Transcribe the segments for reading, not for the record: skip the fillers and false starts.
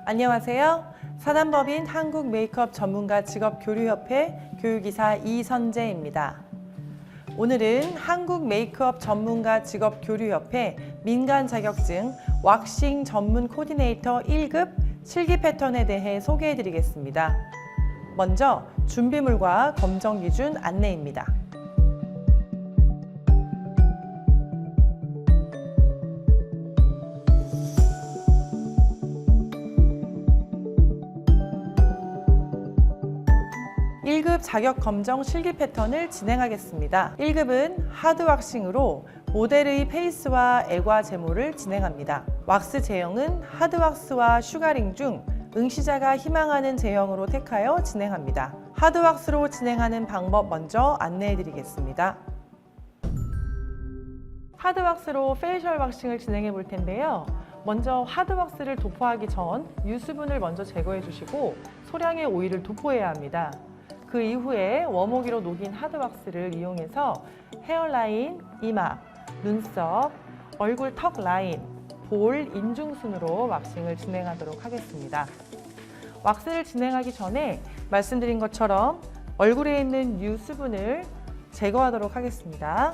안녕하세요. 사단법인 한국 메이크업 전문가 직업교류협회 교육이사 이선재입니다. 오늘은 한국 메이크업 전문가 직업교류협회 민간 자격증 왁싱 전문 코디네이터 1급 실기 패턴에 대해 소개해 드리겠습니다. 먼저 준비물과 검정 기준 안내입니다. (1급) 자격 검정 실기 패턴을 진행하겠습니다. 1급은 하드 왁싱으로 모델의 페이스와 애과 제모를 진행합니다. 왁스 제형은 하드 왁스와 슈가링 중 응시자가 희망하는 제형으로 택하여 진행합니다. 하드 왁스로 진행하는 방법 먼저 안내해 드리겠습니다. 하드 왁스로 페이셜 왁싱을 진행해 볼 텐데요. 먼저 하드 왁스를 도포하기 전 유수분을 먼저 제거해 주시고 소량의 오일을 도포해야 합니다. 그 이후에 웜호기로 녹인 하드왁스를 이용해서 헤어라인, 이마, 눈썹, 얼굴 턱 라인, 볼, 인중 순으로 왁싱을 진행하도록 하겠습니다. 왁스를 진행하기 전에 말씀드린 것처럼 얼굴에 있는 유수분을 제거하도록 하겠습니다.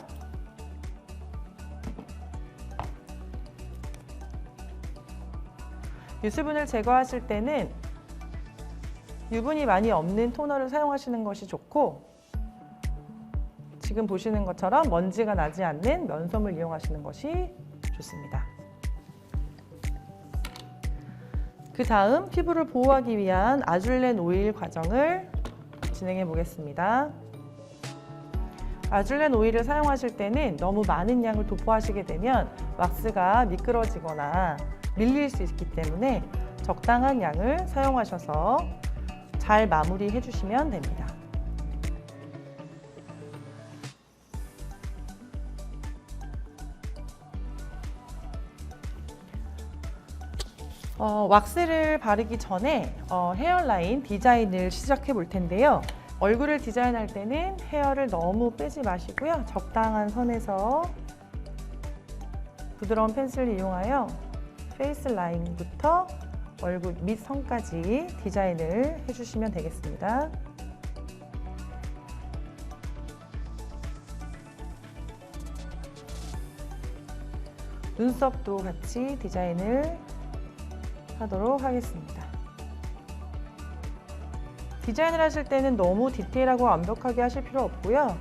유수분을 제거하실 때는 유분이 많이 없는 토너를 사용하시는 것이 좋고, 지금 보시는 것처럼 먼지가 나지 않는 면솜을 이용하시는 것이 좋습니다. 그 다음 피부를 보호하기 위한 아줄렌 오일 과정을 진행해 보겠습니다. 아줄렌 오일을 사용하실 때는 너무 많은 양을 도포하시게 되면 왁스가 미끄러지거나 밀릴 수 있기 때문에 적당한 양을 사용하셔서 잘 마무리해 주시면 됩니다. 왁스를 바르기 전에 헤어라인 디자인을 시작해 볼 텐데요. 얼굴을 디자인할 때는 헤어를 너무 빼지 마시고요. 적당한 선에서 부드러운 펜슬을 이용하여 페이스 라인부터 얼굴 밑선까지 디자인을 해주시면 되겠습니다. 눈썹도 같이 디자인을 하도록 하겠습니다. 디자인을 하실 때는 너무 디테일하고 완벽하게 하실 필요 없고요.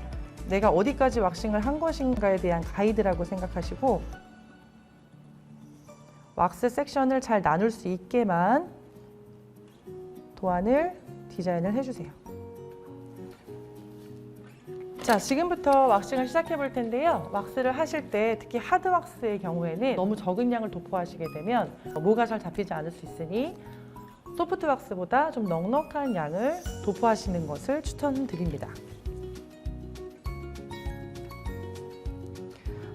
내가 어디까지 왁싱을 한 것인가에 대한 가이드라고 생각하시고 왁스 섹션을 잘 나눌 수 있게만 도안을 디자인을 해주세요. 자, 지금부터 왁싱을 시작해 볼 텐데요. 왁스를 하실 때 특히 하드 왁스의 경우에는 너무 적은 양을 도포하시게 되면 모가 잘 잡히지 않을 수 있으니 소프트 왁스보다 좀 넉넉한 양을 도포하시는 것을 추천드립니다.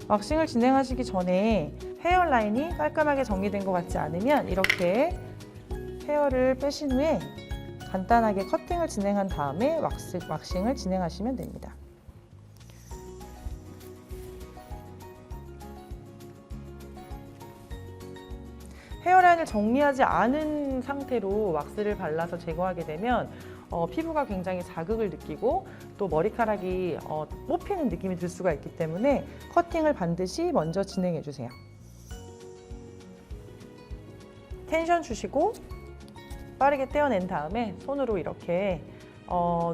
왁싱을 진행하시기 전에 헤어라인이 깔끔하게 정리된 것 같지 않으면 이렇게 헤어를 빼신 후에 간단하게 커팅을 진행한 다음에 왁싱을 진행하시면 됩니다. 헤어라인을 정리하지 않은 상태로 왁스를 발라서 제거하게 되면 피부가 굉장히 자극을 느끼고 또 머리카락이 뽑히는 느낌이 들 수가 있기 때문에 커팅을 반드시 먼저 진행해 주세요. 텐션 주시고 빠르게 떼어낸 다음에 손으로 이렇게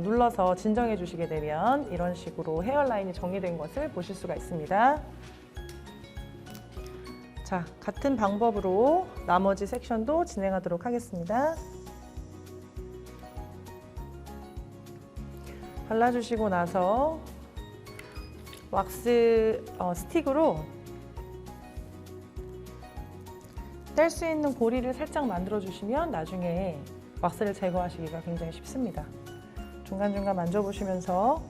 눌러서 진정해 주시게 되면 이런 식으로 헤어라인이 정리된 것을 보실 수가 있습니다. 자, 같은 방법으로 나머지 섹션도 진행하도록 하겠습니다. 발라주시고 나서 왁스 스틱으로 뗄 수 있는 고리를 살짝 만들어 주시면 나중에 왁스를 제거하시기가 굉장히 쉽습니다. 중간중간 만져보시면서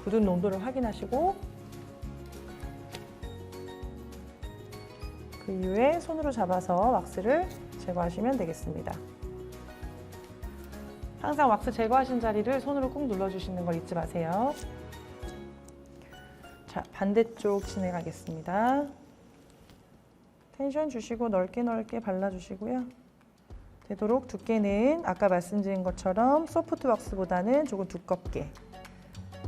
굳은 농도를 확인하시고 그 이후에 손으로 잡아서 왁스를 제거하시면 되겠습니다. 항상 왁스 제거하신 자리를 손으로 꾹 눌러주시는 걸 잊지 마세요. 자, 반대쪽 진행하겠습니다. 텐션 주시고 넓게 넓게 발라주시고요. 되도록 두께는 아까 말씀드린 것처럼 소프트 왁스보다는 조금 두껍게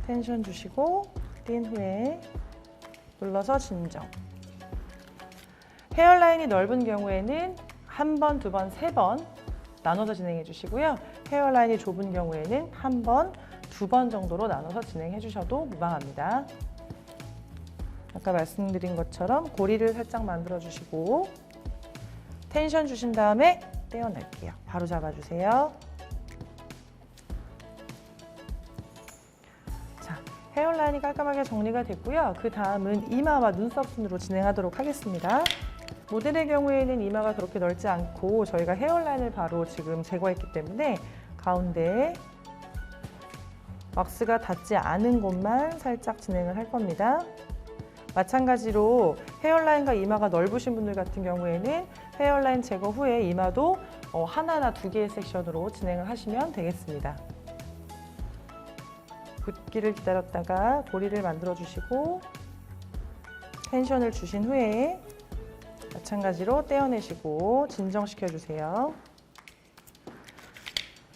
텐션 주시고 띈 후에 눌러서 진정. 헤어라인이 넓은 경우에는 한 번, 두 번, 세 번 나눠서 진행해 주시고요. 헤어라인이 좁은 경우에는 한 번, 두 번 정도로 나눠서 진행해 주셔도 무방합니다. 아까 말씀드린 것처럼 고리를 살짝 만들어 주시고 텐션 주신 다음에 떼어낼게요. 바로 잡아주세요. 자, 헤어라인이 깔끔하게 정리가 됐고요. 그 다음은 이마와 눈썹 순으로 진행하도록 하겠습니다. 모델의 경우에는 이마가 그렇게 넓지 않고 저희가 헤어라인을 바로 지금 제거했기 때문에 가운데 왁스가 닿지 않은 곳만 살짝 진행을 할 겁니다. 마찬가지로 헤어라인과 이마가 넓으신 분들 같은 경우에는 헤어라인 제거 후에 이마도 하나나 두 개의 섹션으로 진행을 하시면 되겠습니다. 붓기를 기다렸다가 고리를 만들어 주시고 텐션을 주신 후에 마찬가지로 떼어내시고 진정시켜 주세요.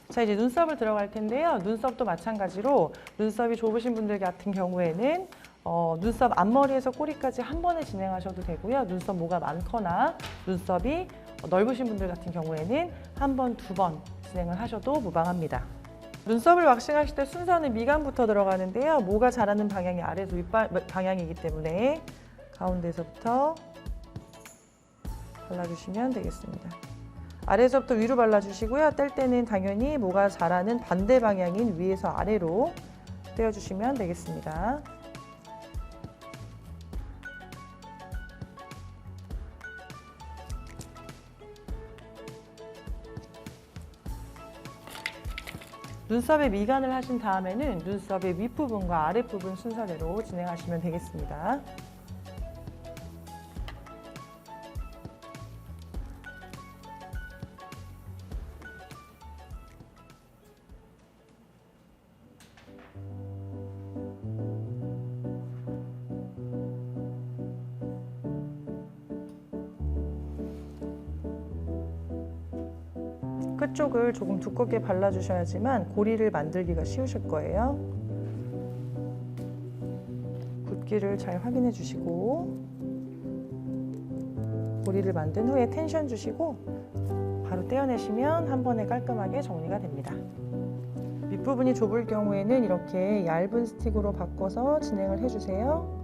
자, 이제 눈썹을 들어갈 텐데요. 눈썹도 마찬가지로 눈썹이 좁으신 분들 같은 경우에는 눈썹 앞머리에서 꼬리까지 한 번에 진행하셔도 되고요. 눈썹 모가 많거나 눈썹이 넓으신 분들 같은 경우에는 한 번, 두 번 진행을 하셔도 무방합니다. 눈썹을 왁싱하실 때 순서는 미간부터 들어가는데요. 모가 자라는 방향이 아래에서 윗방향이기 때문에 가운데서부터 발라주시면 되겠습니다. 아래에서부터 위로 발라주시고요. 뗄 때는 당연히 모가 자라는 반대 방향인 위에서 아래로 떼어주시면 되겠습니다. 눈썹에 미간을 하신 다음에는 눈썹의 윗부분과 아랫부분 순서대로 진행하시면 되겠습니다. 끝쪽을 조금 두껍게 발라주셔야지만 고리를 만들기가 쉬우실 거예요. 붓기를 잘 확인해 주시고 고리를 만든 후에 텐션 주시고 바로 떼어내시면 한 번에 깔끔하게 정리가 됩니다. 윗부분이 좁을 경우에는 이렇게 얇은 스틱으로 바꿔서 진행을 해주세요.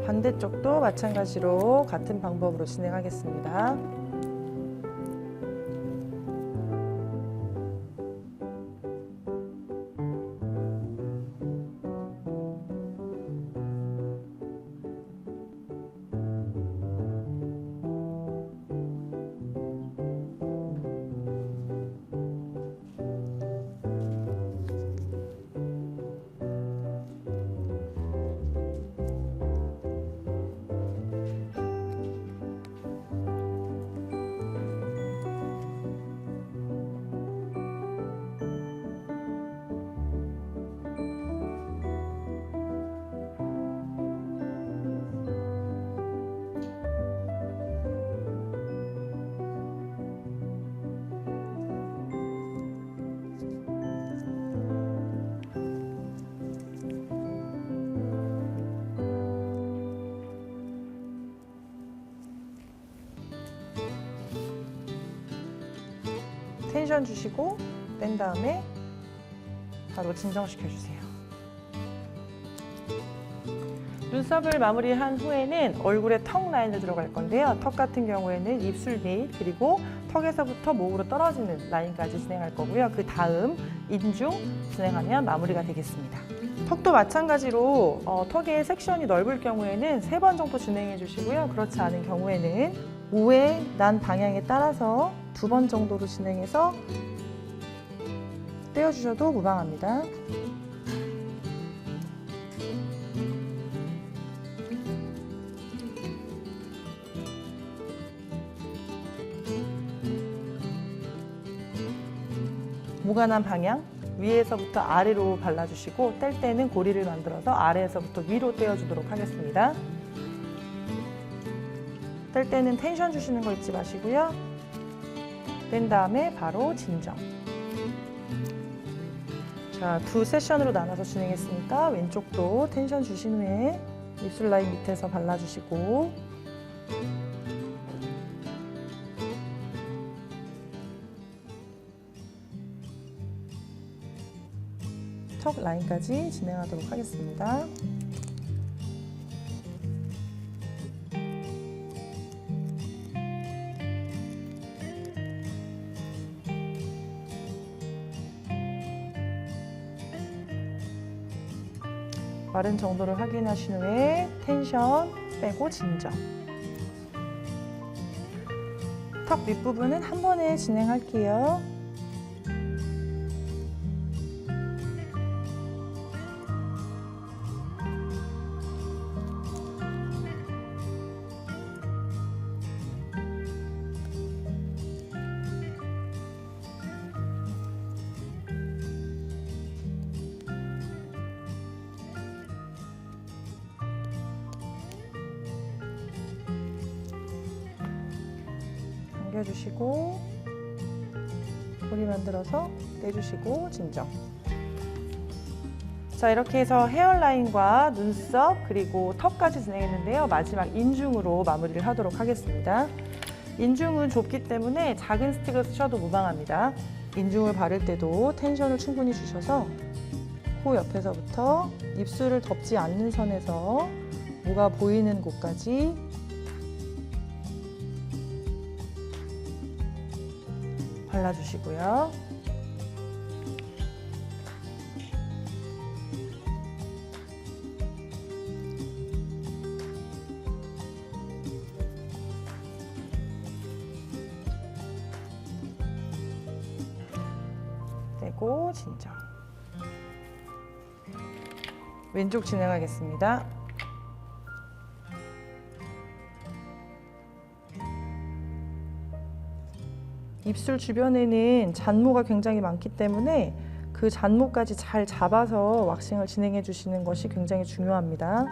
반대쪽도 마찬가지로 같은 방법으로 진행하겠습니다. 텐션 주시고 뺀 다음에 바로 진정시켜 주세요. 눈썹을 마무리한 후에는 얼굴에 턱 라인을 들어갈 건데요. 턱 같은 경우에는 입술 밑 그리고 턱에서부터 목으로 떨어지는 라인까지 진행할 거고요. 그 다음 인중 진행하면 마무리가 되겠습니다. 턱도 마찬가지로 턱의 섹션이 넓을 경우에는 3번 정도 진행해 주시고요. 그렇지 않은 경우에는 모의 난 방향에 따라서 2번 정도로 진행해서 떼어주셔도 무방합니다. 무관한 방향, 위에서부터 아래로 발라주시고 뗄 때는 고리를 만들어서 아래에서부터 위로 떼어주도록 하겠습니다. 뗄 때는 텐션 주시는 거 잊지 마시고요. 뺀 다음에 바로 진정. 자, 두 세션으로 나눠서 진행했으니까 왼쪽도 텐션 주신 후에 입술 라인 밑에서 발라주시고 턱 라인까지 진행하도록 하겠습니다. 마른 정도를 확인하신 후에 텐션 빼고 진정. 턱 윗부분은 한 번에 진행할게요. 당겨주시고 고리 만들어서 떼주시고 진정. 자, 이렇게 해서 헤어라인과 눈썹 그리고 턱까지 진행했는데요. 마지막 인중으로 마무리를 하도록 하겠습니다. 인중은 좁기 때문에 작은 스틱을 쓰셔도 무방합니다. 인중을 바를 때도 텐션을 충분히 주셔서 코 옆에서부터 입술을 덮지 않는 선에서 무가 보이는 곳까지 발라주시고요. 떼고 진정. 왼쪽 진행하겠습니다. 입술 주변에는 잔모가 굉장히 많기 때문에 그 잔모까지 잘 잡아서 왁싱을 진행해 주시는 것이 굉장히 중요합니다.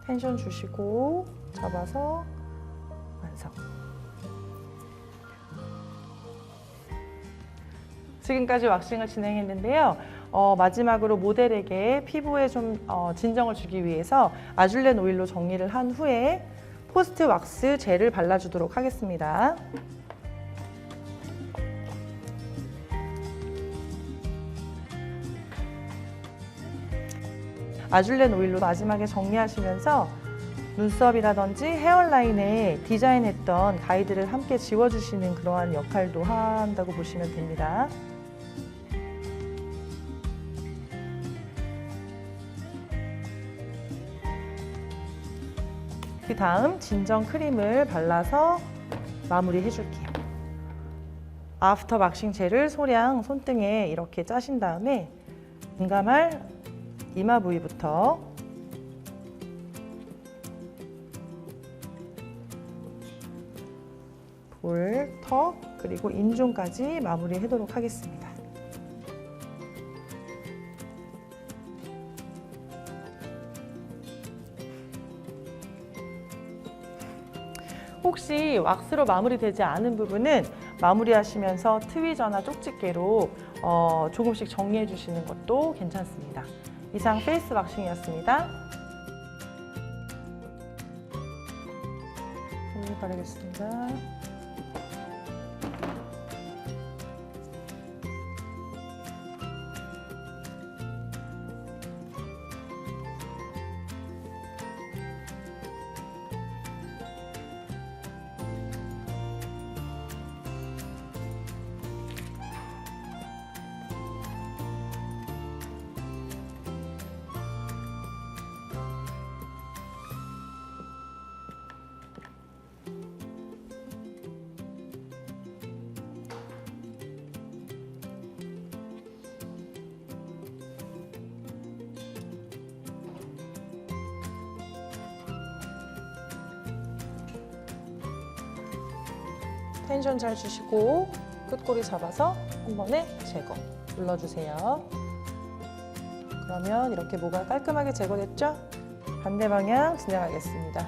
텐션 주시고 잡아서 완성. 지금까지 왁싱을 진행했는데요. 마지막으로 모델에게 피부에 좀 진정을 주기 위해서 아줄렌 오일로 정리를 한 후에 포스트 왁스 젤을 발라주도록 하겠습니다. 아줄렌 오일로 마지막에 정리하시면서 눈썹이라든지 헤어라인에 디자인했던 가이드를 함께 지워주시는 그러한 역할도 한다고 보시면 됩니다. 그 다음 진정 크림을 발라서 마무리 해줄게요. 아프터 왁싱 젤을 소량 손등에 이렇게 짜신 다음에 민감할 이마 부위부터 볼, 턱, 그리고 인중까지 마무리하도록 하겠습니다. 혹시 왁스로 마무리되지 않은 부분은 마무리하시면서 트위저나 쪽집게로 조금씩 정리해 주시는 것도 괜찮습니다. 이상 페이스 왁싱이었습니다. 오일 바르겠습니다. 텐션 잘 주시고 끝꼬리 잡아서 한 번에 제거 눌러주세요. 그러면 이렇게 모가 깔끔하게 제거됐죠? 반대 방향 진행하겠습니다.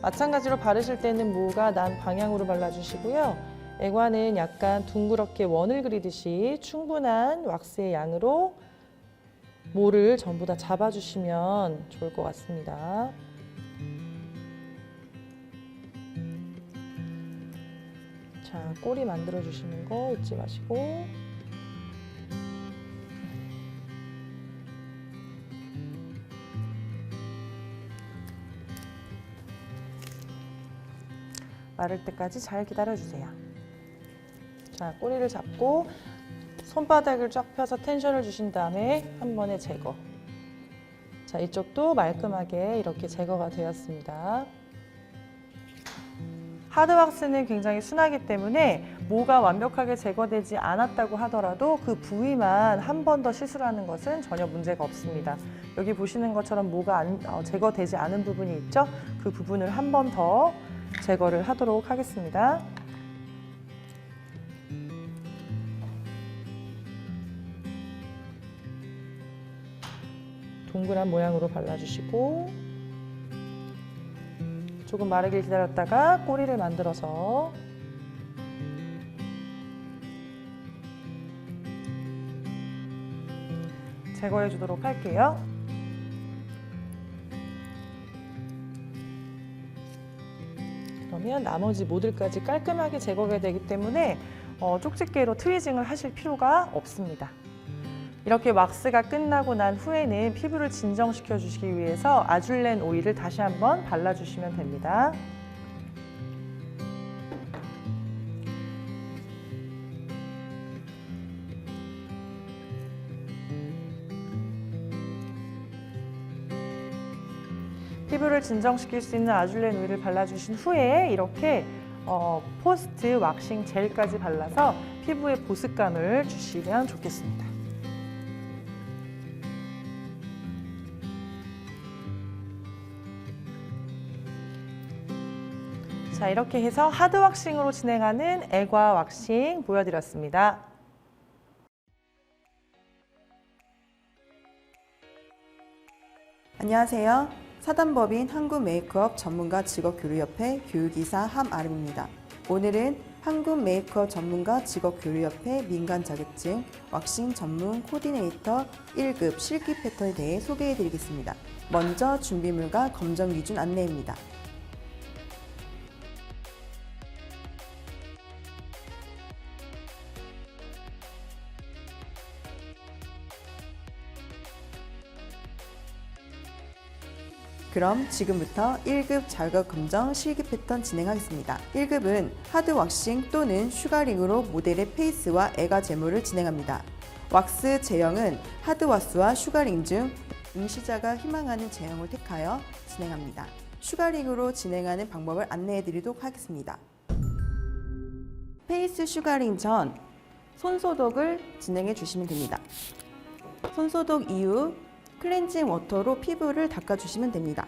마찬가지로 바르실 때는 모가 난 방향으로 발라주시고요. 애관은 약간 둥그렇게 원을 그리듯이 충분한 왁스의 양으로 모를 전부 다 잡아주시면 좋을 것 같습니다. 자, 꼬리 만들어주시는 거 잊지 마시고 마를 때까지 잘 기다려주세요. 자, 꼬리를 잡고 손바닥을 쫙 펴서 텐션을 주신 다음에 한 번에 제거. 자, 이쪽도 말끔하게 이렇게 제거가 되었습니다. 하드왁스는 굉장히 순하기 때문에 모가 완벽하게 제거되지 않았다고 하더라도 그 부위만 한 번 더 시술하는 것은 전혀 문제가 없습니다. 여기 보시는 것처럼 모가 제거되지 않은 부분이 있죠? 그 부분을 한 번 더 제거를 하도록 하겠습니다. 동그란 모양으로 발라주시고 조금 마르길 기다렸다가 꼬리를 만들어서 제거해 주도록 할게요. 그러면 나머지 모들까지 깔끔하게 제거가 되기 때문에 쪽집게로 트위징을 하실 필요가 없습니다. 이렇게 왁스가 끝나고 난 후에는 피부를 진정시켜 주시기 위해서 아줄렌 오일을 다시 한번 발라주시면 됩니다. 피부를 진정시킬 수 있는 아줄렌 오일을 발라주신 후에 이렇게 포스트 왁싱 젤까지 발라서 피부에 보습감을 주시면 좋겠습니다. 자, 이렇게 해서 하드 왁싱으로 진행하는 애과 왁싱 보여드렸습니다. 안녕하세요. 사단법인 한국메이크업 전문가 직업교류협회 교육이사 함아름입니다. 오늘은 한국메이크업 전문가 직업교류협회 민간 자격증 왁싱 전문 코디네이터 1급 실기 패턴에 대해 소개해드리겠습니다. 먼저 준비물과 검정 기준 안내입니다. 그럼 지금부터 1급 자격 검정 실기 패턴 진행하겠습니다. 1급은 하드 왁싱 또는 슈가링으로 모델의 페이스와 애가 제모를 진행합니다. 왁스 제형은 하드 왁스와 슈가링 중 응시자가 희망하는 제형을 택하여 진행합니다. 슈가링으로 진행하는 방법을 안내해 드리도록 하겠습니다. 페이스 슈가링 전 손소독을 진행해 주시면 됩니다. 손소독 이후 클렌징 워터로 피부를 닦아주시면 됩니다.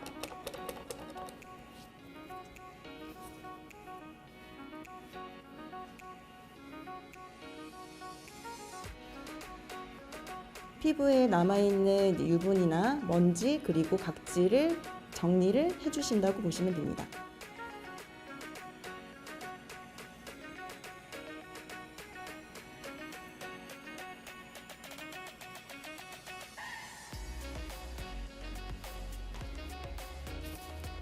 피부에 남아있는 유분이나 먼지 그리고 각질을 정리를 해주신다고 보시면 됩니다.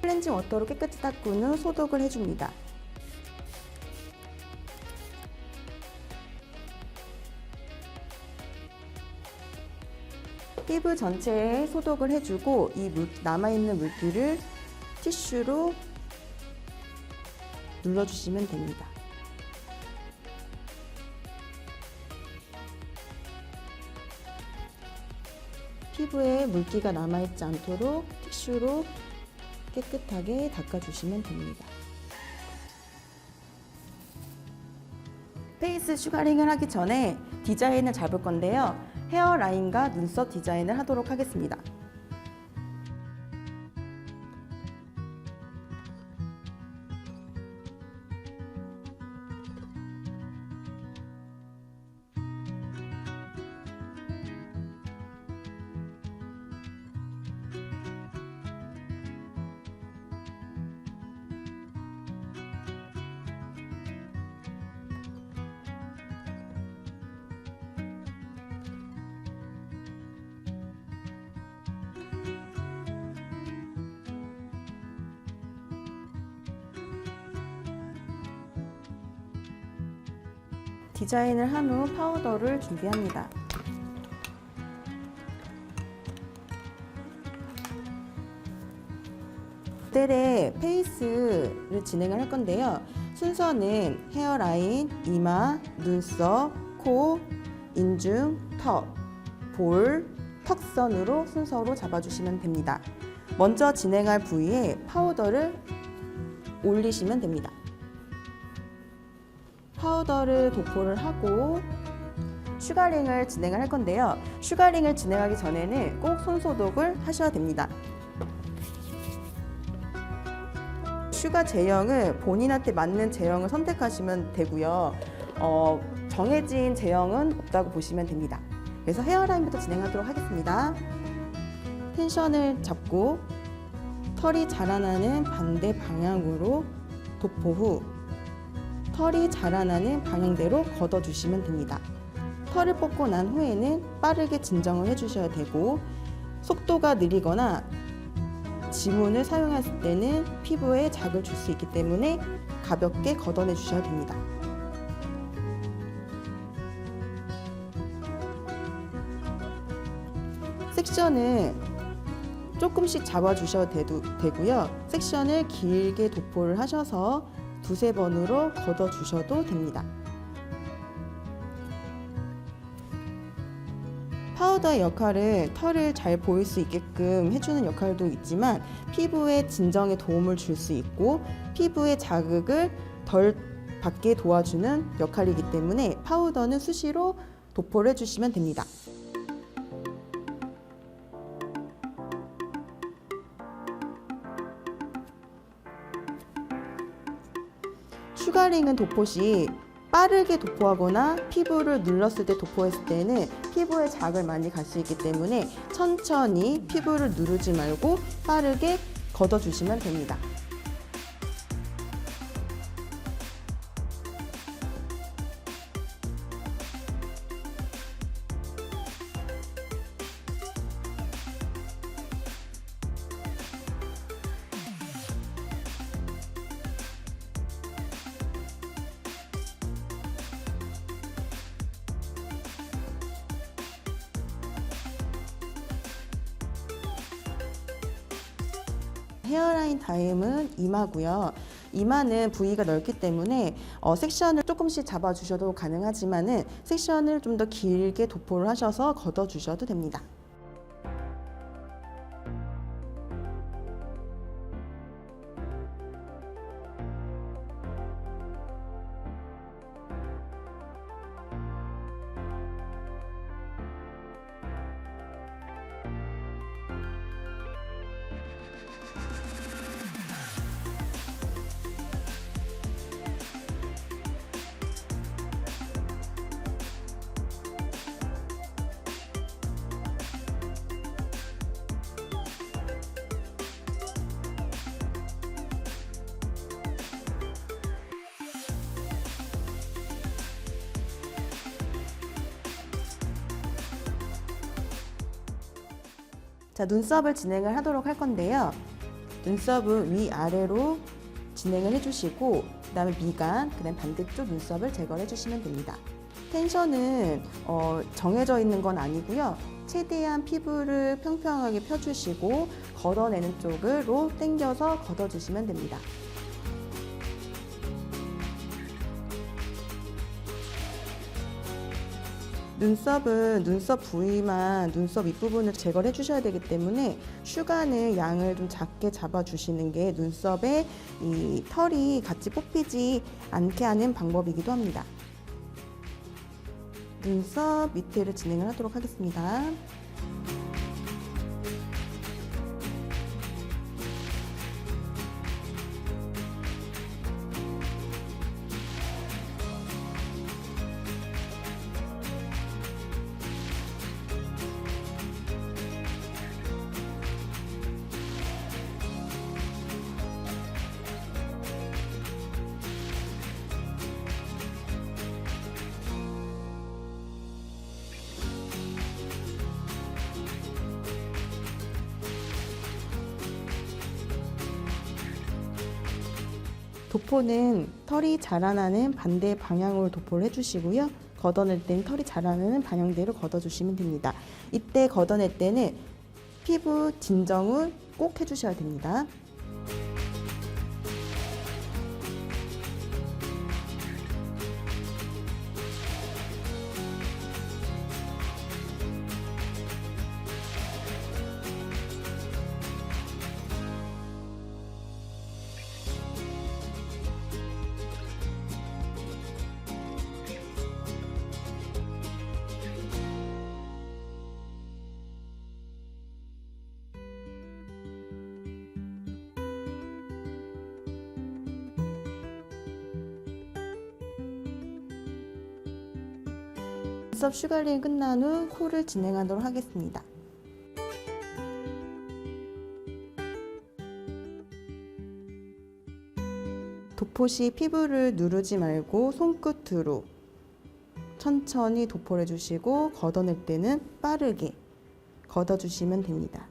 클렌징 워터로 깨끗이 닦은 후 소독을 해줍니다. 피부 전체에 소독을 해주고 이 남아있는 물기를 티슈로 눌러주시면 됩니다. 피부에 물기가 남아있지 않도록 티슈로 깨끗하게 닦아주시면 됩니다. 페이스 슈가링을 하기 전에 디자인을 잡을 건데요. 헤어라인과 눈썹 디자인을 하도록 하겠습니다. 디자인을 한 후 파우더를 준비합니다. 모델의 페이스를 진행을 할 건데요. 순서는 헤어라인, 이마, 눈썹, 코, 인중, 턱, 볼, 턱선으로 순서로 잡아주시면 됩니다. 먼저 진행할 부위에 파우더를 올리시면 됩니다. 파우더를 도포를 하고 슈가링을 진행을 할 건데요. 슈가링을 진행하기 전에는 꼭 손소독을 하셔야 됩니다. 슈가 제형은 본인한테 맞는 제형을 선택하시면 되고요. 정해진 제형은 없다고 보시면 됩니다. 그래서 헤어라인부터 진행하도록 하겠습니다. 텐션을 잡고 털이 자라나는 반대 방향으로 도포 후 털이 자라나는 방향대로 걷어주시면 됩니다. 털을 뽑고 난 후에는 빠르게 진정을 해주셔야 되고 속도가 느리거나 지문을 사용했을 때는 피부에 자극을 줄 수 있기 때문에 가볍게 걷어내 주셔야 됩니다. 섹션은 조금씩 잡아주셔도 되고요. 섹션을 길게 도포를 하셔서 두세 번으로 걷어주셔도 됩니다. 파우더의 역할은 털을 잘 보일 수 있게끔 해주는 역할도 있지만 피부에 진정에 도움을 줄 수 있고 피부의 자극을 덜 받게 도와주는 역할이기 때문에 파우더는 수시로 도포를 해주시면 됩니다. 슈가링은 도포 시 빠르게 도포하거나 피부를 눌렀을 때 도포했을 때는 피부에 자극을 많이 갈 수 있기 때문에 천천히 피부를 누르지 말고 빠르게 걷어주시면 됩니다. 헤어라인 다음은 이마고요. 이마는 부위가 넓기 때문에 섹션을 조금씩 잡아주셔도 가능하지만은 섹션을 좀 더 길게 도포를 하셔서 걷어주셔도 됩니다. 자, 눈썹을 진행을 하도록 할 건데요. 눈썹은 위아래로 진행을 해주시고 그 다음에 미간, 그 다음에 반대쪽 눈썹을 제거를 해주시면 됩니다. 텐션은 정해져 있는 건 아니고요. 최대한 피부를 평평하게 펴주시고 걷어내는 쪽으로 당겨서 걷어주시면 됩니다. 눈썹은 눈썹 부위만 눈썹 윗부분을 제거를 해주셔야 되기 때문에 슈가는 양을 좀 작게 잡아주시는 게 눈썹에 이 털이 같이 뽑히지 않게 하는 방법이기도 합니다. 눈썹 밑에를 진행을 하도록 하겠습니다. 도포는 털이 자라나는 반대 방향으로 도포를 해주시고요. 걷어낼 때는 털이 자라나는 방향대로 걷어주시면 됩니다. 이때 걷어낼 때는 피부 진정을 꼭 해주셔야 됩니다. 눈썹 슈가링 끝난 후 코를 진행하도록 하겠습니다. 도포 시 피부를 누르지 말고 손끝으로 천천히 도포를 해주시고 걷어낼 때는 빠르게 걷어주시면 됩니다.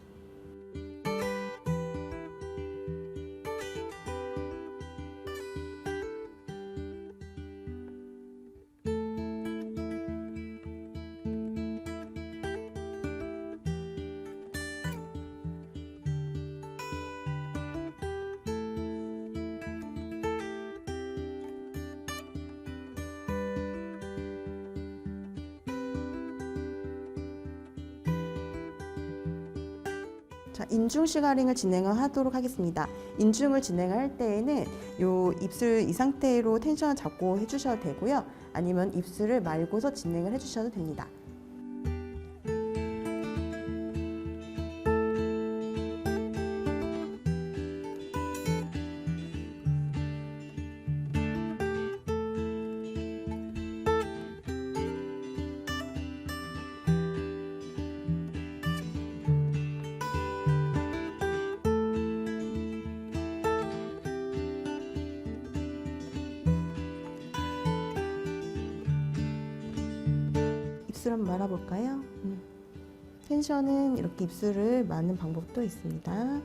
자, 인중 슈가링을 진행하도록 하겠습니다. 인중을 진행할 때에는 요 입술 이 상태로 텐션을 잡고 해주셔도 되고요. 아니면 입술을 말고서 진행을 해주셔도 됩니다. 입술 한번 말아볼까요? 텐션은 이렇게 입술을 마는 방법도 있습니다.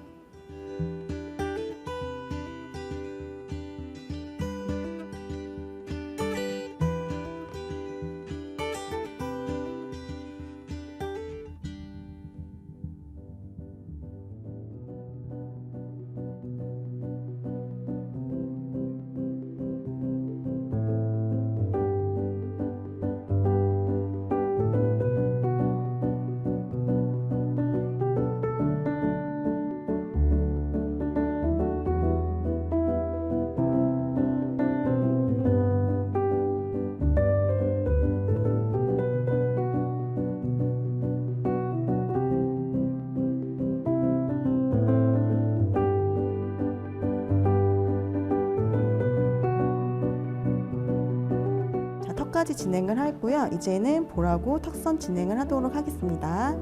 턱까지 진행을 하고요. 이제는 볼하고 턱선 진행을 하도록 하겠습니다.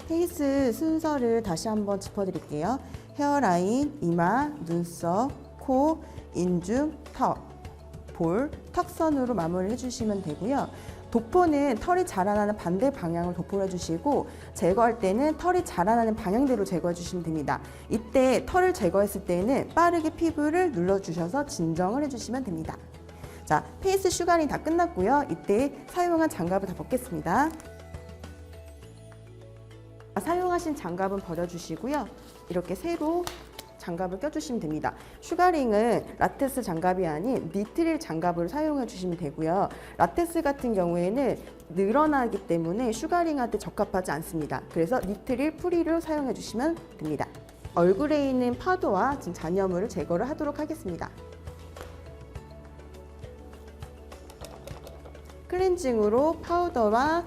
페이스 순서를 다시 한번 짚어드릴게요. 헤어라인, 이마, 눈썹, 코, 인중, 턱, 볼, 턱선으로 마무리를 해주시면 되고요. 도포는 털이 자라나는 반대 방향을 도포를 해주시고 제거할 때는 털이 자라나는 방향대로 제거해 주시면 됩니다. 이때 털을 제거했을 때는 빠르게 피부를 눌러주셔서 진정을 해주시면 됩니다. 자, 페이스 슈가링 다 끝났고요. 이때 사용한 장갑을 다 벗겠습니다. 사용하신 장갑은 버려주시고요. 이렇게 새로 장갑을 껴주시면 됩니다. 슈가링은 라텍스 장갑이 아닌 니트릴 장갑을 사용해 주시면 되고요. 라텍스 같은 경우에는 늘어나기 때문에 슈가링한테 적합하지 않습니다. 그래서 니트릴 프리를 사용해 주시면 됩니다. 얼굴에 있는 파도와 지금 잔여물을 제거를 하도록 하겠습니다. 클렌징으로 파우더와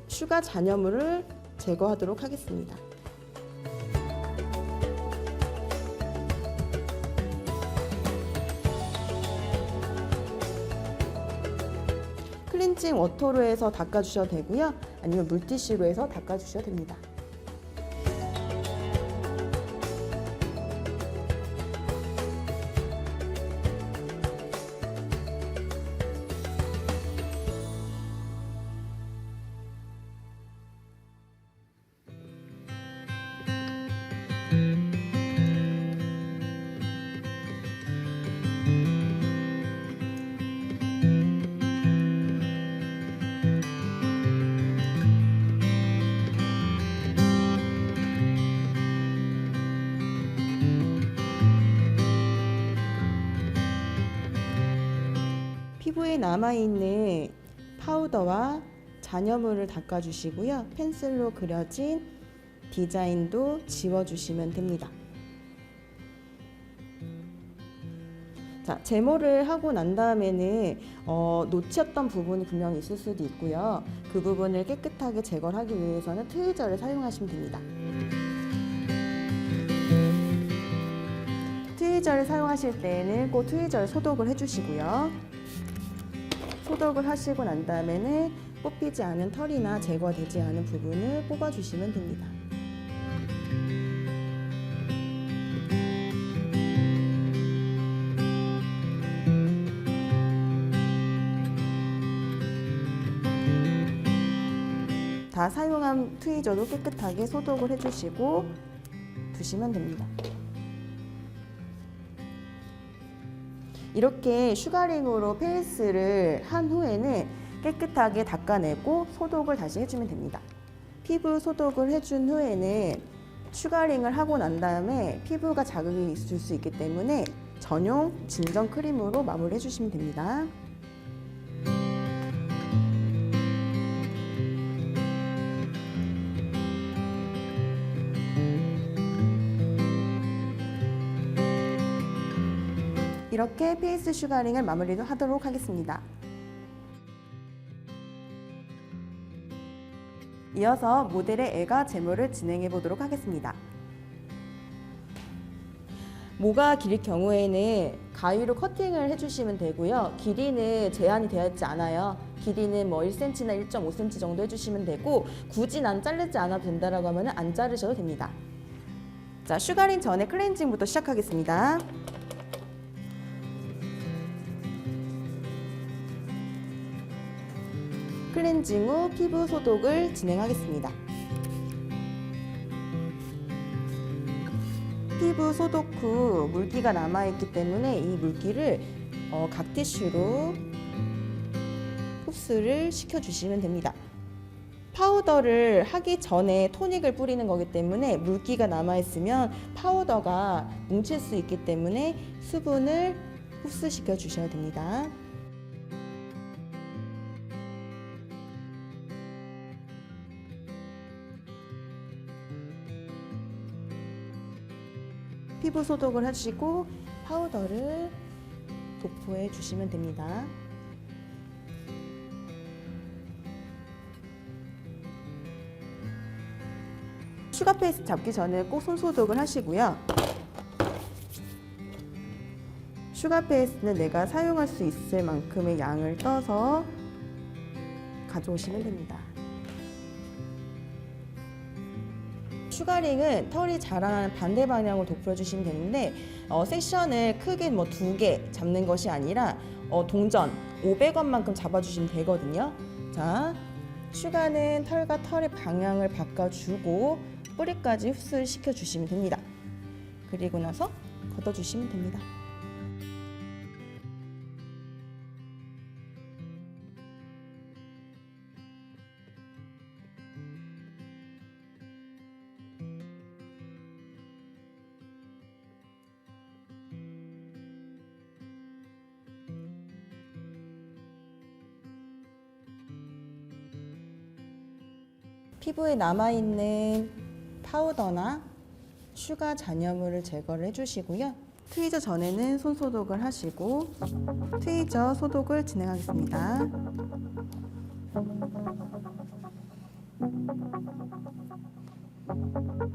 슈가 잔여물을 제거하도록 하겠습니다. 클렌징 워터로 해서 닦아주셔도 되고요. 아니면 물티슈로 해서 닦아주셔도 됩니다. 피부에 남아있는 파우더와 잔여물을 닦아주시고요. 펜슬로 그려진 디자인도 지워주시면 됩니다. 자, 제모를 하고 난 다음에는 놓쳤던 부분이 분명히 있을 수도 있고요. 그 부분을 깨끗하게 제거를 하기 위해서는 트위저를 사용하시면 됩니다. 트위저를 사용하실 때는 꼭 트위저를 소독을 해주시고요. 소독을 하시고 난 다음에는 뽑히지 않은 털이나 제거되지 않은 부분을 뽑아주시면 됩니다. 다 사용한 트위저도 깨끗하게 소독을 해주시고 두시면 됩니다. 이렇게 슈가링으로 페이스를 한 후에는 깨끗하게 닦아내고 소독을 다시 해주면 됩니다. 피부 소독을 해준 후에는 슈가링을 하고 난 다음에 피부가 자극이 있을 수 있기 때문에 전용 진정 크림으로 마무리해 주시면 됩니다. 이렇게 페이스 슈가링을 마무리를 하도록 하겠습니다. 이어서 모델의 애가 제모를 진행해 보도록 하겠습니다. 모가 길일 경우에는 가위로 커팅을 해주시면 되고요. 길이는 제한이 되어 있지 않아요. 길이는 뭐 1cm나 1.5cm 정도 해주시면 되고 굳이 난 자르지 않아도 된다라고 하면 안 자르셔도 됩니다. 자, 슈가링 전에 클렌징부터 시작하겠습니다. 클렌징 후 피부 소독을 진행하겠습니다. 피부 소독 후 물기가 남아있기 때문에 이 물기를 각티슈로 흡수를 시켜주시면 됩니다. 파우더를 하기 전에 토닉을 뿌리는 거기 때문에 물기가 남아있으면 파우더가 뭉칠 수 있기 때문에 수분을 흡수시켜 주셔야 됩니다. 피부 소독을 하시고 파우더를 도포해 주시면 됩니다. 슈가 페이스 잡기 전에 꼭 손 소독을 하시고요. 슈가 페이스는 내가 사용할 수 있을 만큼의 양을 떠서 가져오시면 됩니다. 슈가링은 털이 자라나는 반대 방향으로 도포해 주시면 되는데 섹션을 크게 뭐 2개 잡는 것이 아니라 동전 500원만큼 잡아주시면 되거든요. 자, 슈가는 털과 털의 방향을 바꿔주고 뿌리까지 흡수를 시켜주시면 됩니다. 그리고 나서 걷어주시면 됩니다. 피부에 남아있는 파우더나 슈가 잔여물을 제거를 해주시고요. 트위저 전에는 손 소독을 하시고 트위저 소독을 진행하겠습니다.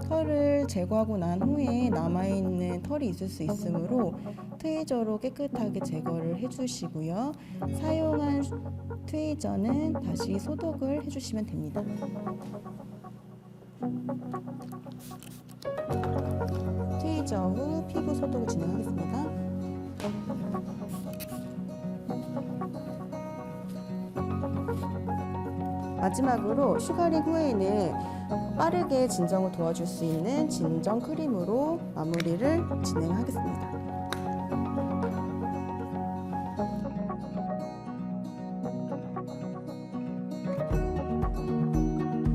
털을 제거하고 난 후에 남아있는 털이 있을 수 있으므로 트위저로 깨끗하게 제거를 해주시고요. 사용한 트위저는 다시 소독을 해주시면 됩니다. 트위저 후 피부 소독을 진행하겠습니다. 마지막으로 슈가링 후에는 빠르게 진정을 도와줄 수 있는 진정 크림으로 마무리를 진행하겠습니다.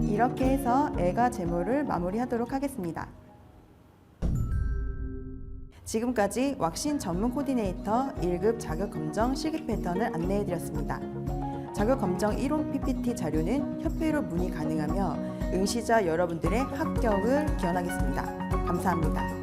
이렇게 해서 애가 제모를 마무리하도록 하겠습니다. 지금까지 왁싱 전문 코디네이터 1급 자격검정 실기 패턴을 안내해드렸습니다. 자격검정 1호 PPT 자료는 협회로 문의 가능하며 응시자 여러분들의 합격을 기원하겠습니다. 감사합니다.